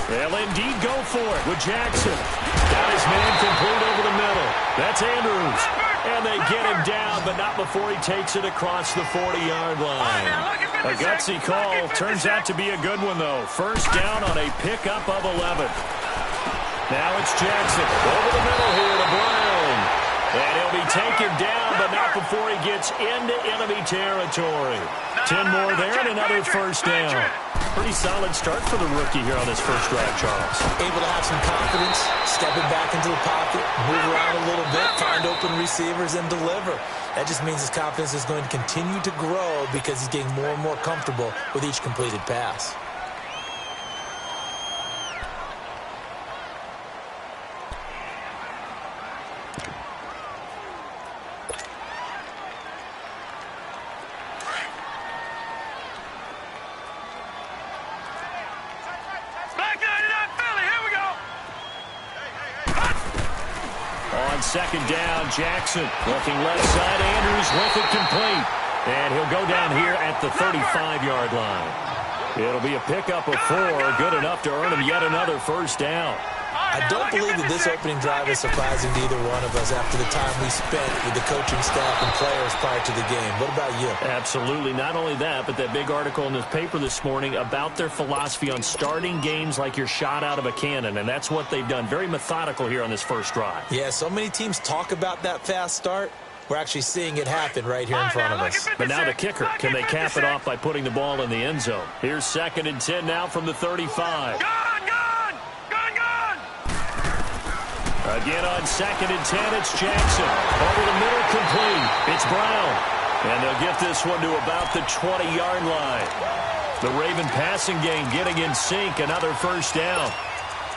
They'll indeed go for it with Jackson. Got his man complete over the middle. That's Andrews. And they get him down, but not before he takes it across the 40-yard line. A gutsy call. Turns out to be a good one, though. First down on a pickup of 11. Now it's Jackson. Over the middle here to Brown. And he'll be taken down, but not before he gets into enemy territory. 10 more there and another first down. Pretty solid start for the rookie here on his first drive, Charles. Able to have some confidence, stepping back into the pocket, move around a little bit, find open receivers, and deliver. That just means his confidence is going to continue to grow because he's getting more and more comfortable with each completed pass. Second down, Jackson looking left side. Andrews with it complete. And he'll go down here at the 35-yard line. It'll be a pickup of 4, good enough to earn him yet another first down. I don't believe that this opening drive is surprising to either one of us after the time we spent with the coaching staff and players prior to the game. What about you? Absolutely. Not only that, but that big article in the paper this morning about their philosophy on starting games like you're shot out of a cannon, and that's what they've done. Very methodical here on this first drive. Yeah, so many teams talk about that fast start. We're actually seeing it happen right here in front of us. But now the kicker. Can they cap it off by putting the ball in the end zone? Here's 2nd and 10 now from the 35. Again on 2nd and 10, it's Jackson. Over the middle, complete. It's Brown. And they'll get this one to about the 20-yard line. The Raven passing game getting in sync. Another first down.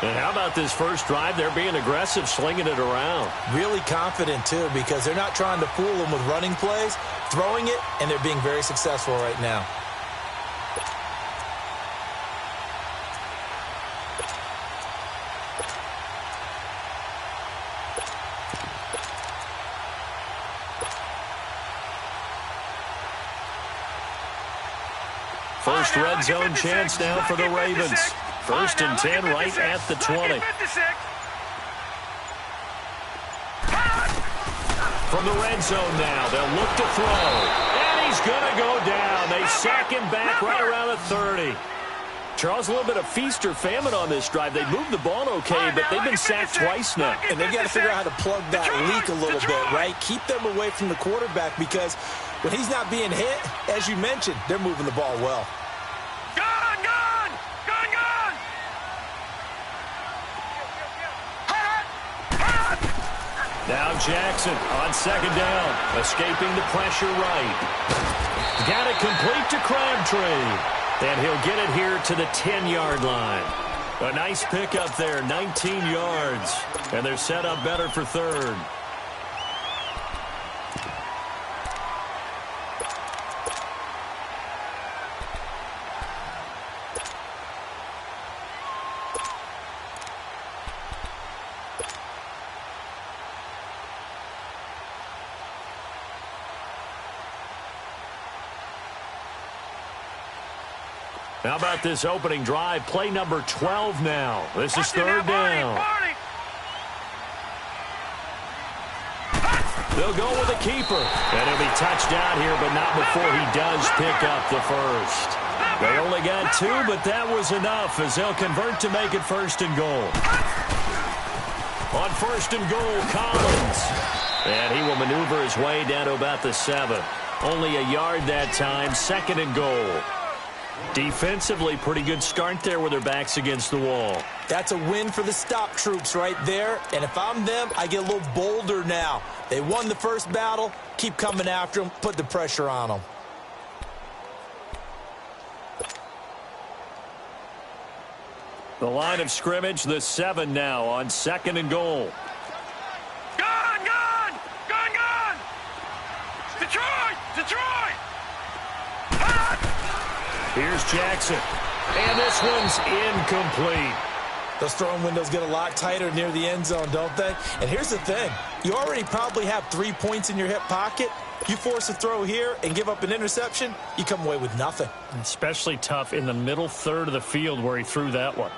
And how about this first drive? They're being aggressive, slinging it around. Really confident, too, because they're not trying to fool them with running plays, throwing it, and they're being very successful right now. First red zone chance now for the Ravens. 1st and 10 right at the 20. From the red zone now, they'll look to throw. And he's going to go down. They sack him back right around the 30. Charles, a little bit of feast or famine on this drive. They moved the ball okay, but they've been sacked twice now. And they've got to figure out how to plug that leak a little bit, right? Keep them away from the quarterback because when he's not being hit, as you mentioned, they're moving the ball well. Now Jackson on 2nd down, escaping the pressure right. Got it complete to Crabtree. And he'll get it here to the 10-yard line. A nice pickup there, 19 yards. And they're set up better for 3rd. How about this opening drive? Play number 12 now. This is 3rd down. They'll go with a keeper. And he'll be touched down here, but not before he does pick up the first. They only got 2, but that was enough as they'll convert to make it 1st and goal. On 1st and goal, Collins. And he will maneuver his way down to about the 7. Only a yard that time, 2nd and goal. Defensively, pretty good start there with their backs against the wall. That's a win for the stop troops right there. And if I'm them, I get a little bolder now. They won the first battle. Keep coming after them. Put the pressure on them. The line of scrimmage, the 7 now on 2nd and goal. Gone! Detroit! Here's Jackson. And this one's incomplete. Those throwing windows get a lot tighter near the end zone, don't they? And here's the thing. You already probably have 3 points in your hip pocket. You force a throw here and give up an interception, you come away with nothing. Especially tough in the middle third of the field where he threw that one.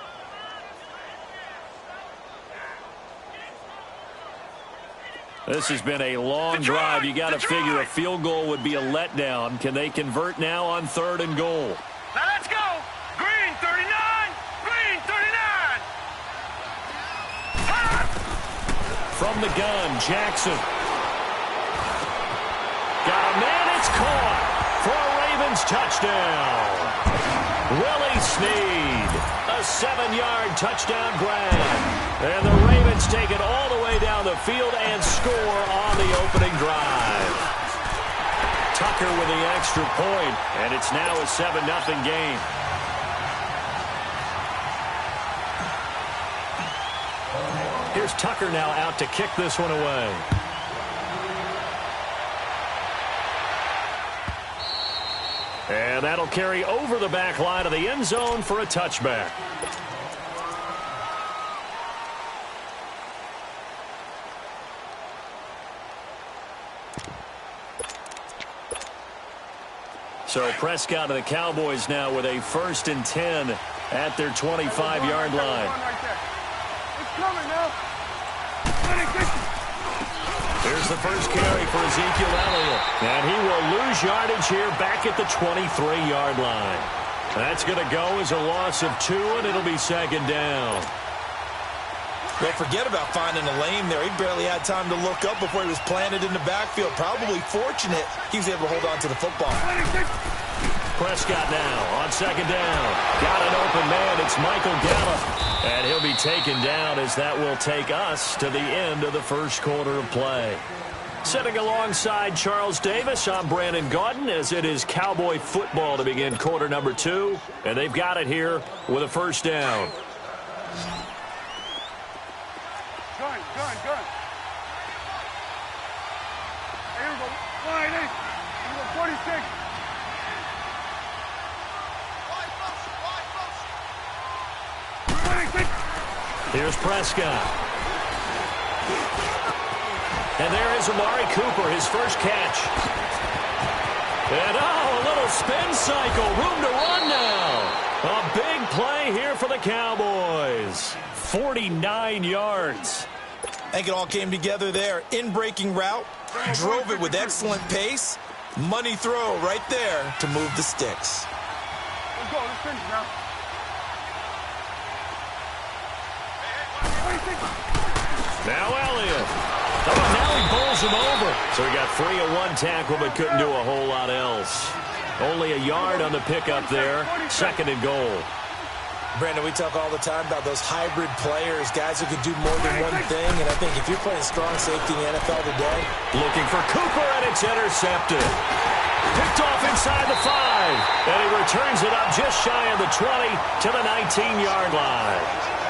This has been a long drive. You got to figure a field goal would be a letdown. Can they convert now on 3rd and goal? Now let's go. Green 39. Green 39. From the gun, Jackson. Got a man. It's caught for a Ravens touchdown. Willie Snead, a 7-yard touchdown grab. And the Ravens take it all the way down the field and score on the opening drive. Tucker with the extra point, and it's now a 7-0 game. Here's Tucker now out to kick this one away. And that'll carry over the back line of the end zone for a touchback. So Prescott and the Cowboys now with a 1st and 10 at their 25-yard line. It's coming now. Here's the first carry for Ezekiel Elliott. And he will lose yardage here back at the 23-yard line. That's going to go as a loss of 2, and it'll be 2nd down. Well, forget about finding a lane there. He barely had time to look up before he was planted in the backfield. Probably fortunate he was able to hold on to the football. Prescott now on 2nd down. Got an open man. It's Michael Gallup. And he'll be taken down as that will take us to the end of the first quarter of play. Sitting alongside Charles Davis, I'm Brandon Gaudin as it is Cowboy football to begin quarter number 2. And they've got it here with a 1st down. Gun. Here we go. Line 8. Here we go. 46. Here's Prescott. And there is Amari Cooper, his first catch. And a little spin cycle. Room to run now. A big play here for the Cowboys. 49 yards. I think it all came together there. In-breaking route. Drove it with excellent pace. Money throw right there to move the sticks. Let's go. Let's finish now. Now Elliott. Oh, now he bowls him over. So he got free of one tackle but couldn't do a whole lot else. Only a yard on the pickup there. 2nd and goal. Brandon, we talk all the time about those hybrid players, guys who can do more than one thing. And I think if you're playing strong safety in the NFL today. Looking for Cooper, and it's intercepted. Picked off inside the 5. And he returns it up just shy of the 20 to the 19-yard line.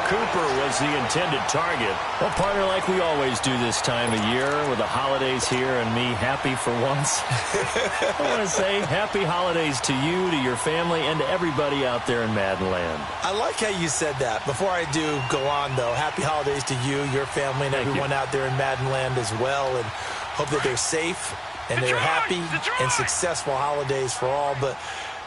Cooper was the intended target. Well, partner, like we always do this time of year with the holidays here and me happy for once. I want to say happy holidays to you, to your family, and to everybody out there in Madden Land. I like how you said that. Before I do go on, though, happy holidays to you, your family, and everyone out there in Madden Land as well. And hope that they're safe and they're happy and successful holidays for all. But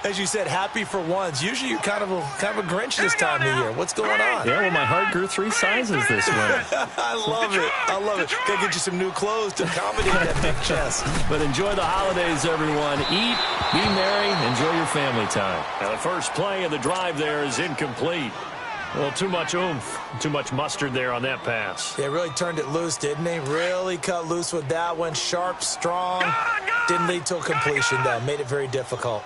as you said, happy for once. Usually you're kind of a Grinch this time of year. What's going on? Yeah, well, my heart grew 3 sizes this winter. I love it. I love it. Gotta get you some new clothes to accommodate that big chest. But enjoy the holidays, everyone. Eat, be merry, enjoy your family time. Now the first play of the drive there is incomplete. Well, too much oomph, too much mustard there on that pass. They really turned it loose, didn't they? Really cut loose with that one. Sharp, strong. Didn't lead to a completion, though. Made it very difficult.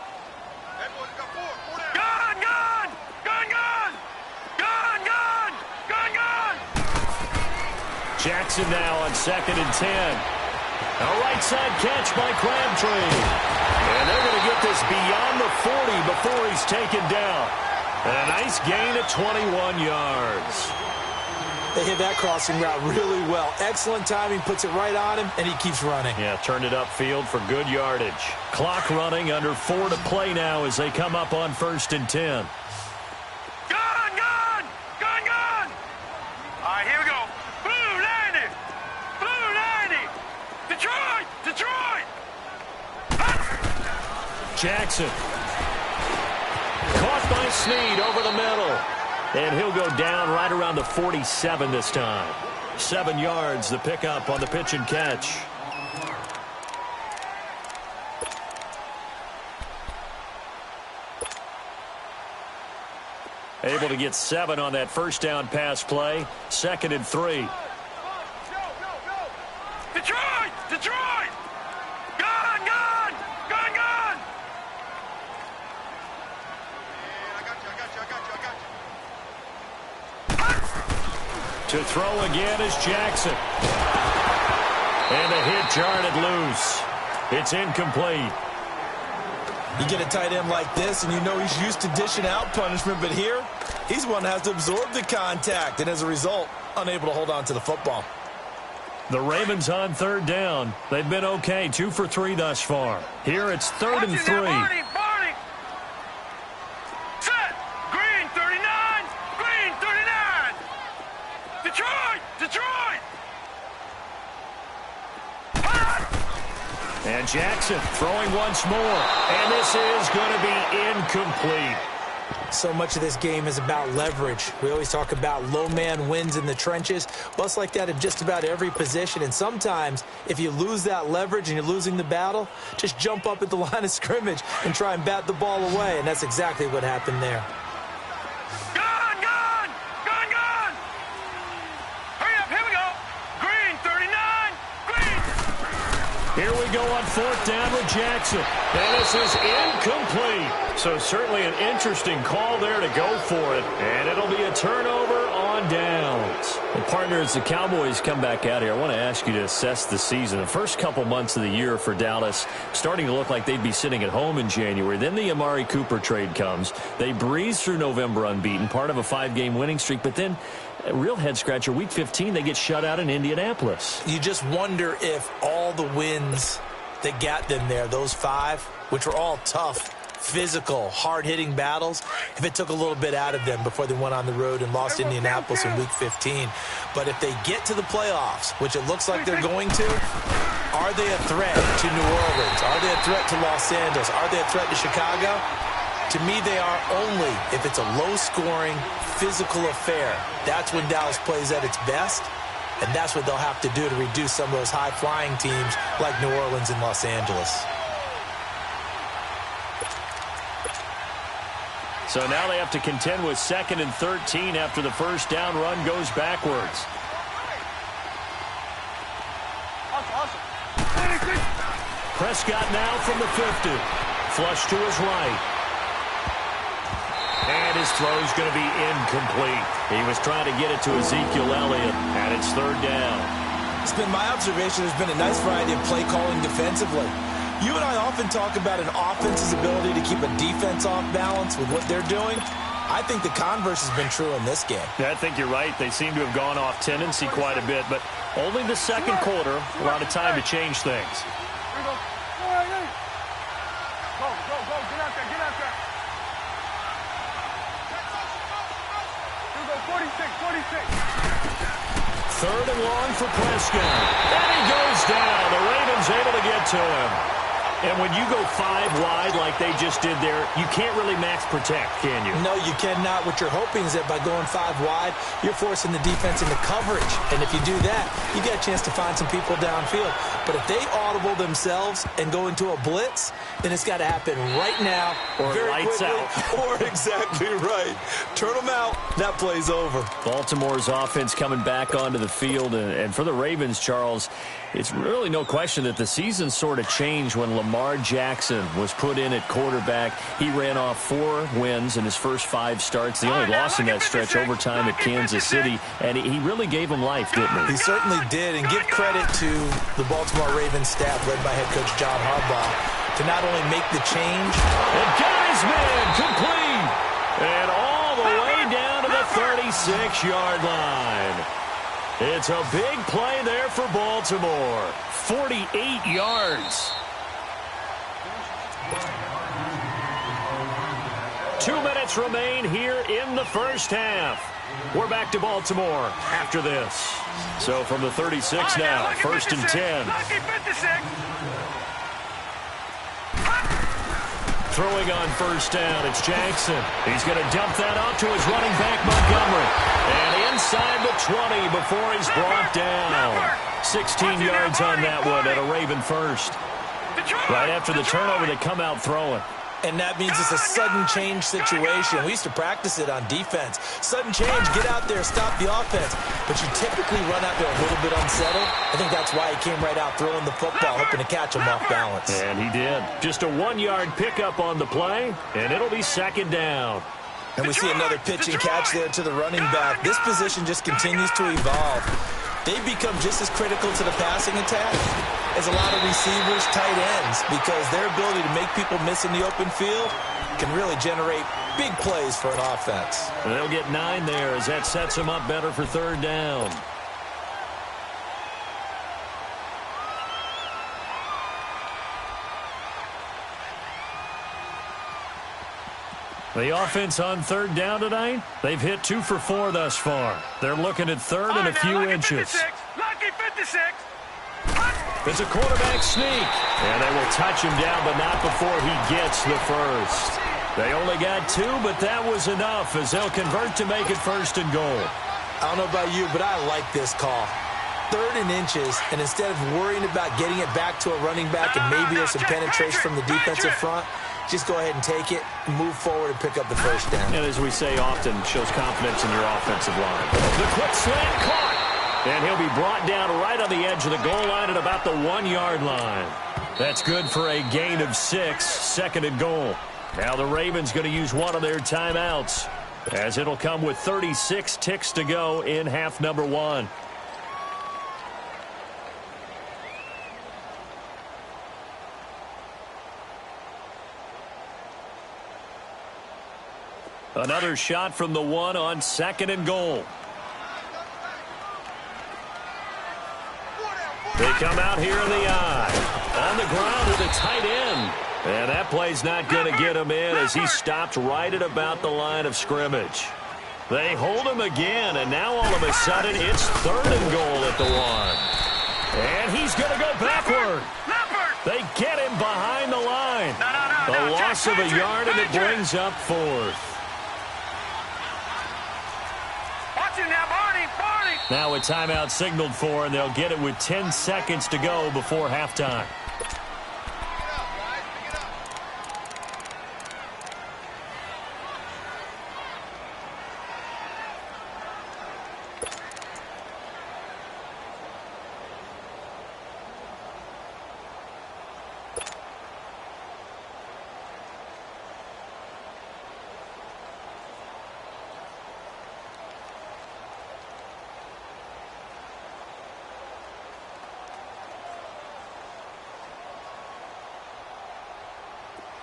Jackson now on 2nd and 10. A right side catch by Crabtree. And they're going to get this beyond the 40 before he's taken down. And a nice gain of 21 yards. They hit that crossing route really well. Excellent timing, puts it right on him, and he keeps running. Yeah, turned it upfield for good yardage. Clock running, under 4 to play now as they come up on 1st and 10. All right, here we go. Blue 90. Blue 90. Detroit. Jackson. Caught by Snead over the middle. And he'll go down right around the 47 this time. 7 yards, the pickup on the pitch and catch. Able to get 7 on that first down pass play. 2nd and 3. Detroit! Detroit! Gone! Gone! Gone! Gone! I got you. To throw again is Jackson. And a hit jarred it loose. It's incomplete. You get a tight end like this, and you know he's used to dishing out punishment, but here, he's one that has to absorb the contact, and as a result, unable to hold on to the football. The Ravens on 3rd down. They've been okay, 2 for 3 thus far. Here it's 3rd and 3. Barney! Set! Green, 39! Green, 39! Detroit! Detroit! And Jackson throwing once more. And this is going to be incomplete. So much of this game is about leverage. We always talk about low man wins in the trenches. Well, it's like that in just about every position. And sometimes, if you lose that leverage and you're losing the battle, just jump up at the line of scrimmage and try and bat the ball away. And that's exactly what happened there. Gone! Gone! Gone! Gone! Hurry up! Here we go! Green, 39! Green! Here we go on 4th down with Jackson. And this is incomplete. So certainly an interesting call there to go for it. And it'll be a turnover on downs. Well, partners, the Cowboys come back out here. I want to ask you to assess the season. The first couple months of the year for Dallas starting to look like they'd be sitting at home in January. Then the Amari Cooper trade comes. They breeze through November unbeaten, part of a 5-game winning streak. But then a real head-scratcher, Week 15, they get shut out in Indianapolis. You just wonder if all the wins that got them there, those 5, which were all tough, physical, hard-hitting battles, if it took a little bit out of them before they went on the road and lost Indianapolis in Week 15. But if they get to the playoffs, which it looks like they're going to, are they a threat to New Orleans? Are they a threat to Los Angeles? Are they a threat to Chicago? To me, they are only if it's a low-scoring, physical affair. That's when Dallas plays at its best, and that's what they'll have to do to reduce some of those high-flying teams like New Orleans and Los Angeles. So now they have to contend with 2nd and 13 after the first down run goes backwards. Prescott now from the 50. Flush to his right. And his throw's going to be incomplete. He was trying to get it to Ezekiel Elliott, and it's 3rd down. It's been my observation there's been a nice variety of play calling defensively. You and I often talk about an offense's ability to keep a defense off balance with what they're doing. I think the converse has been true in this game. Yeah, I think you're right. They seem to have gone off tendency quite a bit, but only the 2nd quarter, a lot of time to change things. Here we go. Go, go, go. Get out there, get out there. Here we go, 46, 46. 3rd and long for Prescott. And he goes down. The Ravens able to get to him. And when you go 5 wide like they just did there, you can't really max protect, can you? No, you cannot. What you're hoping is that by going 5 wide, you're forcing the defense into coverage. And if you do that, you get a chance to find some people downfield. But if they audible themselves and go into a blitz, then it's got to happen right now. Or very lights quickly, out. Or exactly right. Turn them out. That play's over. Baltimore's offense coming back onto the field. And for the Ravens, Charles, it's really no question that the season sort of changed when Lamar Jackson was put in at quarterback. He ran off 4 wins in his first 5 starts. The only loss in that stretch overtime at Kansas City. And he really gave him life, didn't he? He certainly did. And give credit to the Baltimore Ravens staff led by head coach John Harbaugh to not only make the change. And got his man complete. And all the way down to the 36-yard line. It's a big play there for Baltimore. 48 yards. 2 minutes remain here in the first half. We're back to Baltimore after this. So from the 36 now, 1st and 10. Throwing on first down, it's Jackson. He's going to dump that off to his running back, Montgomery. And inside the 20 before he's brought down. 16 yards on that one at a Raven first. Right after the turnover, they come out throwing. And that means it's a sudden change situation. We used to practice it on defense. Sudden change, get out there, stop the offense. But you typically run out there a little bit unsettled. I think that's why he came right out throwing the football, hoping to catch him off balance. And he did. Just a 1-yard pickup on the play, and it'll be second down. And we see another pitch and catch there to the running back. This position just continues to evolve. They become just as critical to the passing attack as a lot of receivers, tight ends, because their ability to make people miss in the open field can really generate big plays for an offense. And they'll get 9 there as that sets them up better for third down. The offense on third down tonight, they've hit 2 for 4 thus far. They're looking at third and a few inches. Lucky 56. It's a quarterback sneak. And they will touch him down, but not before he gets the first. They only got 2, but that was enough as they'll convert to make it first and goal. I don't know about you, but I like this call. Third and inches, and instead of worrying about getting it back to a running back and maybe there's some penetration from the defensive front, just go ahead and take it, move forward, and pick up the first down. And as we say often, shows confidence in your offensive line. The quick slant caught. And he'll be brought down right on the edge of the goal line at about the 1-yard line. That's good for a gain of 6, second and goal. Now the Ravens going to use one of their timeouts, as it'll come with 36 ticks to go in half number 1. Another shot from the 1 on second and goal. They come out here in the eye. On the ground with a tight end. And that play's not going to get him in as he stopped right at about the line of scrimmage. They hold him again, and now all of a sudden it's third and goal at the 1. And he's going to go backward. They get him behind the line. A loss of a yard, and it brings up fourth. Now a timeout signaled for, and they'll get it with 10 seconds to go before halftime.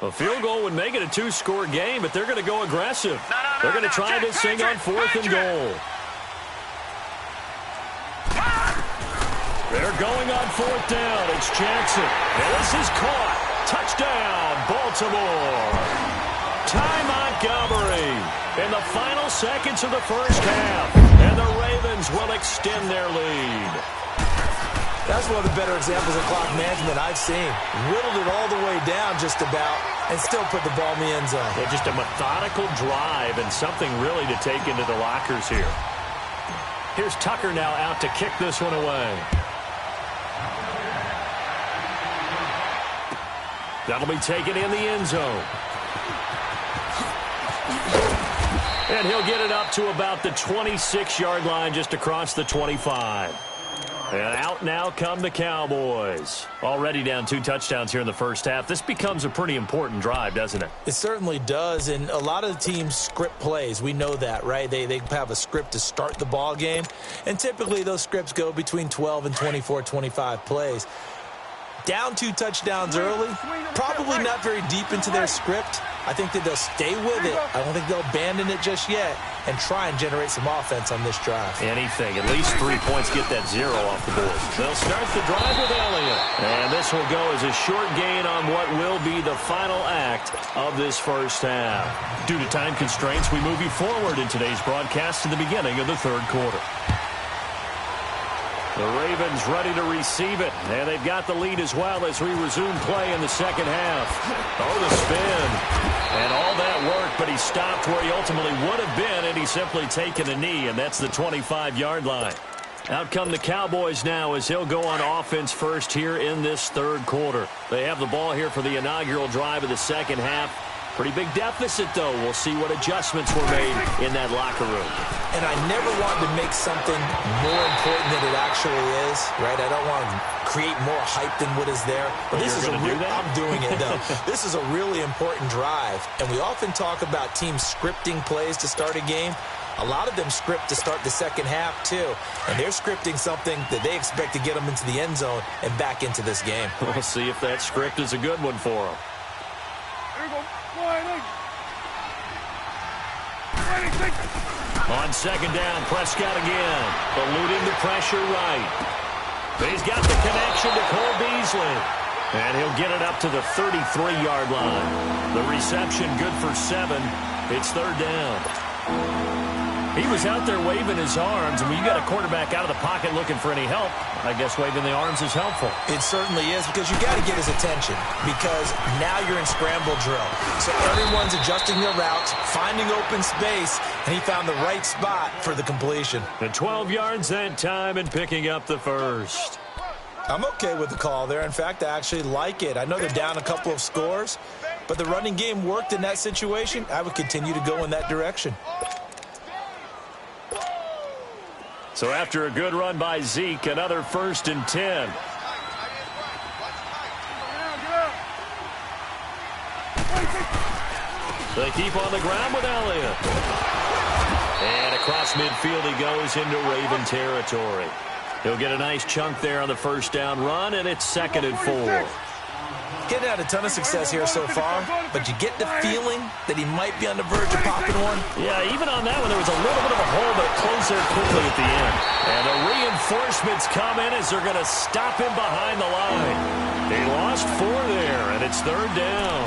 A field goal would make it a 2-score game, but they're going to go aggressive. They're going to try this thing on fourth and goal. They're going on fourth down. It's Jackson. And this is caught. Touchdown, Baltimore. Ty Montgomery in the final seconds of the first half. And the Ravens will extend their lead. That's one of the better examples of clock management I've seen. Whittled it all the way down just about and still put the ball in the end zone. Yeah, just a methodical drive and something really to take into the lockers here. Here's Tucker now out to kick this one away. That'll be taken in the end zone. And he'll get it up to about the 26-yard line just across the 25. And out now come the Cowboys. Already down 2 touchdowns here in the first half. This becomes a pretty important drive, doesn't it? It certainly does, and a lot of the teams script plays. We know that, right? They have a script to start the ball game, and typically those scripts go between 12 and 24, 25 plays. Down 2 touchdowns early, probably not very deep into their script. I think that they'll stay with it. I don't think they'll abandon it just yet and try and generate some offense on this drive. Anything. At least 3 points get that 0 off the board. They'll start the drive with Elliott. And this will go as a short gain on what will be the final act of this first half. Due to time constraints, we move you forward in today's broadcast to the beginning of the third quarter. The Ravens ready to receive it, and they've got the lead as well as we resume play in the second half. Oh, the spin. And all that work, but he stopped where he ultimately would have been, and he's simply taken a knee, and that's the 25-yard line. Out come the Cowboys now as he'll go on offense first here in this third quarter. They have the ball here for the inaugural drive of the second half. Pretty big deficit, though. We'll see what adjustments were made in that locker room. And I never want to make something more important than it actually is, right? I don't want to create more hype than what is there. But this is I'm doing it, though. This is a really important drive. And we often talk about teams scripting plays to start a game. A lot of them script to start the second half, too. And they're scripting something that they expect to get them into the end zone and back into this game. We'll see if that script is a good one for them. On second down, Prescott again, eluding the pressure right. But he's got the connection to Cole Beasley. And he'll get it up to the 33-yard line. The reception good for 7. It's third down. He was out there waving his arms, and when you got a quarterback out of the pocket looking for any help, I guess waving the arms is helpful. It certainly is, because you got to get his attention, because now you're in scramble drill. So everyone's adjusting their routes, finding open space, and he found the right spot for the completion. The 12 yards that time and picking up the first. I'm okay with the call there. In fact, I actually like it. I know they're down a couple of scores, but the running game worked in that situation. I would continue to go in that direction. So after a good run by Zeke, another 1st and 10. They keep on the ground with Elliott. And across midfield he goes into Raven territory. He'll get a nice chunk there on the first down run, and it's 2nd and 4. Getting had a ton of success here so far, but you get the feeling that he might be on the verge of popping one. Yeah, even on that one, there was a little bit of a hole, but it closed there quickly at the end. And the reinforcements come in as they're going to stop him behind the line. He lost 4 there, and it's third down.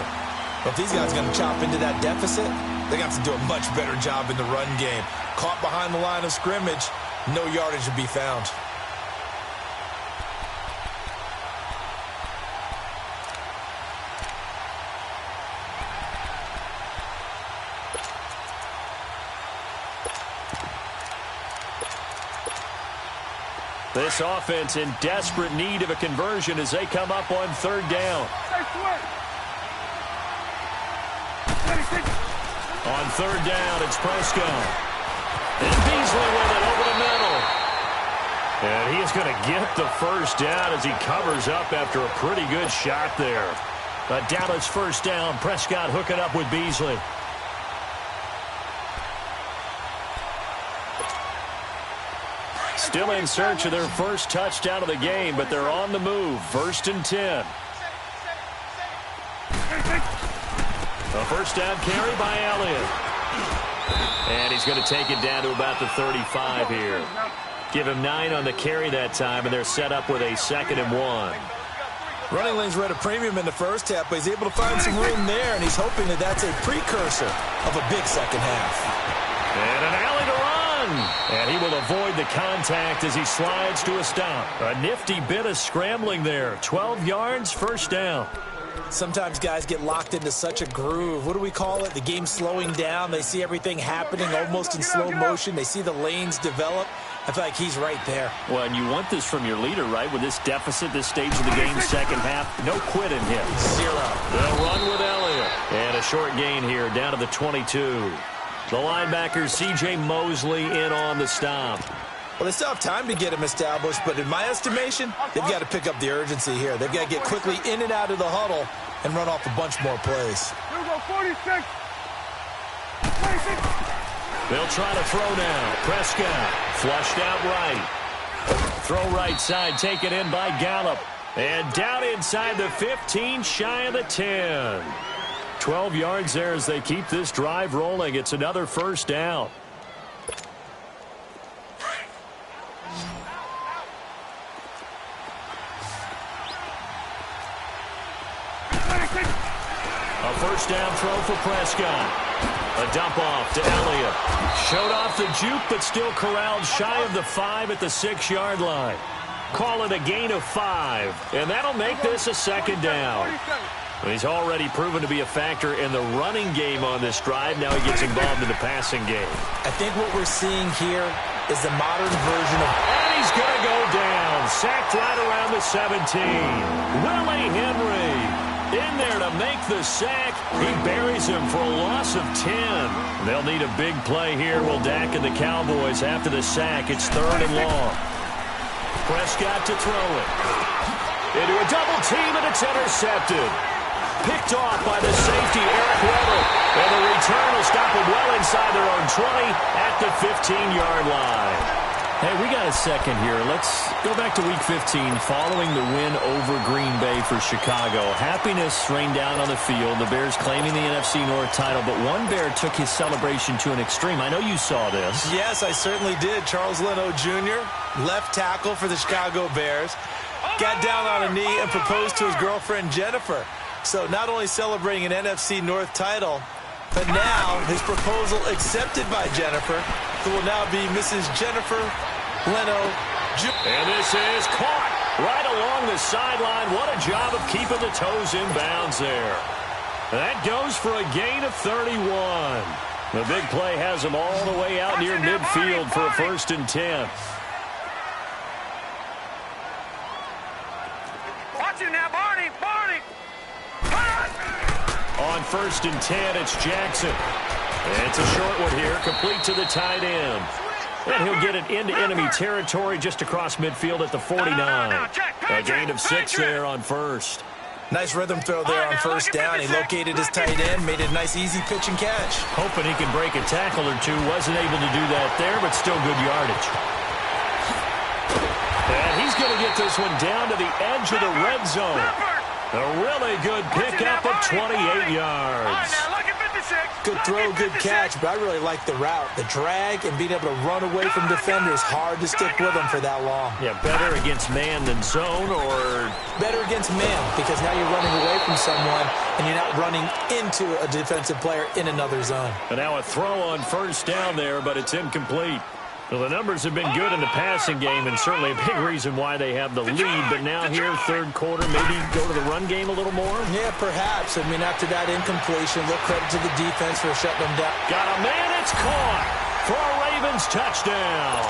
But if these guys are going to chop into that deficit, they're going to have to do a much better job in the run game. Caught behind the line of scrimmage, no yardage to be found. This offense in desperate need of a conversion as they come up on third down. On third down, it's Prescott. And Beasley with it over the middle. And he is going to get the first down as he covers up after a pretty good shot there. A Dallas first down. Prescott hooking up with Beasley. Still in search of their first touchdown of the game, but they're on the move. 1st and 10. A first down carry by Elliott. And he's going to take it down to about the 35 here. Give him 9 on the carry that time, and they're set up with a 2nd and 1. Running lanes were at a premium in the first half, but he's able to find some room there, and he's hoping that that's a precursor of a big second half. And an alley to run. And he will avoid the contact as he slides to a stop. A nifty bit of scrambling there. 12 yards, first down. Sometimes guys get locked into such a groove. What do we call it? The game slowing down. They see everything happening almost in slow motion. They see the lanes develop. I feel like he's right there. Well, and you want this from your leader, right? With this deficit, this stage of the game, second half, no quitting him. 0. They'll run with Elliott. And a short gain here down to the 22. The linebacker, C.J. Mosley, in on the stop. Well, they still have time to get him established, but in my estimation, they've got to pick up the urgency here. They've got to get quickly in and out of the huddle and run off a bunch more plays. Here we go, 46. They'll try to throw now. Prescott flushed out right. Throw right side, taken in by Gallup. And down inside the 15, shy of the 10. 12 yards there as they keep this drive rolling. It's another first down. A first down throw for Prescott. A dump off to Elliott. Showed off the juke, but still corralled shy of the 5 at the 6-yard line. Call it a gain of 5, and that'll make this a second down. He's already proven to be a factor in the running game on this drive. Now he gets involved in the passing game. I think what we're seeing here is the modern version of... And he's going to go down. Sacked right around the 17. Willie Henry in there to make the sack. He buries him for a loss of 10. They'll need a big play here. Will Dak and the Cowboys after the sack. It's 3rd and long. Prescott to throw it. Into a double team, and it's intercepted. Picked off by the safety, Eric Weddle. And the return will stop him well inside their own 20 at the 15-yard line. Hey, we got a second here. Let's go back to Week 15 following the win over Green Bay for Chicago. Happiness rained down on the field. The Bears claiming the NFC North title, but one Bear took his celebration to an extreme. I know you saw this. Yes, I certainly did. Charles Leno Jr., left tackle for the Chicago Bears, got down on a knee and proposed to his girlfriend Jennifer. So not only celebrating an NFC North title, but now his proposal accepted by Jennifer, who will now be Mrs. Jennifer Leno Jr. And this is caught right along the sideline. What a job of keeping the toes in bounds there. That goes for a gain of 31. The big play has him all the way out near midfield for a 1st and 10. Watch him now, Barney. Barney. On 1st and 10, it's Jackson. It's a short one here, complete to the tight end. And he'll get it into enemy territory just across midfield at the 49. A gain of 6 there on 1st. Nice rhythm throw there on 1st down. He located his tight end, made a nice easy pitch and catch. Hoping he can break a tackle or two. Wasn't able to do that there, but still good yardage. And he's going to get this one down to the edge of the red zone. A really good pickup of 28 yards. Good throw, good catch, but I really like the route. The drag and being able to run away from defenders, hard to stick with them for that long. Yeah, better against man than zone, or... Better against man, because now you're running away from someone and you're not running into a defensive player in another zone. And now a throw on 1st down there, but it's incomplete. Well, the numbers have been good in the passing game, and certainly a big reason why they have the lead. But now here, 3rd quarter, maybe go to the run game a little more? Yeah, perhaps. I mean, after that incompletion, little credit to the defense for shutting them down. Got a man, it's caught for a Ravens touchdown.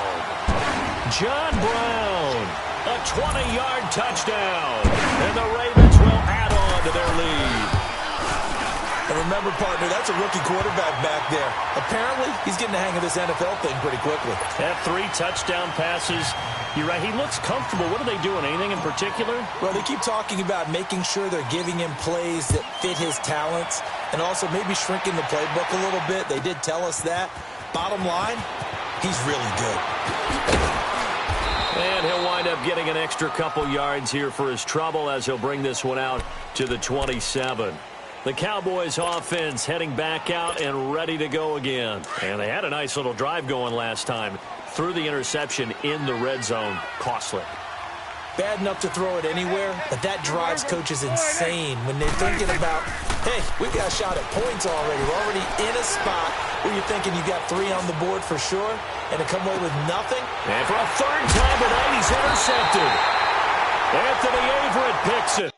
John Brown, a 20-yard touchdown. And the Ravens will add on to their lead. And remember, partner, that's a rookie quarterback back there. Apparently, he's getting the hang of this NFL thing pretty quickly. Had 3 touchdown passes. You're right, he looks comfortable. What are they doing? Anything in particular? Well, they keep talking about making sure they're giving him plays that fit his talents and also maybe shrinking the playbook a little bit. They did tell us that. Bottom line, he's really good. And he'll wind up getting an extra couple yards here for his trouble as he'll bring this one out to the 27. The Cowboys offense heading back out and ready to go again. And they had a nice little drive going last time. Threw the interception in the red zone. Costly. Bad enough to throw it anywhere, but that drives coaches insane when they're thinking about, hey, we've got a shot at points already. We're already in a spot where you're thinking you got 3 on the board for sure, and to come away with nothing. And for a 3rd time tonight, he's intercepted. Anthony Averett picks it.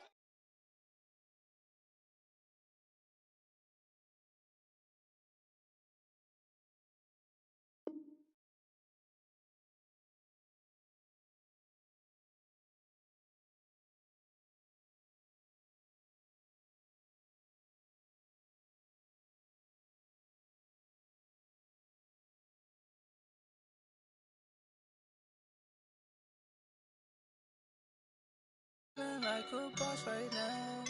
Like a boss right now.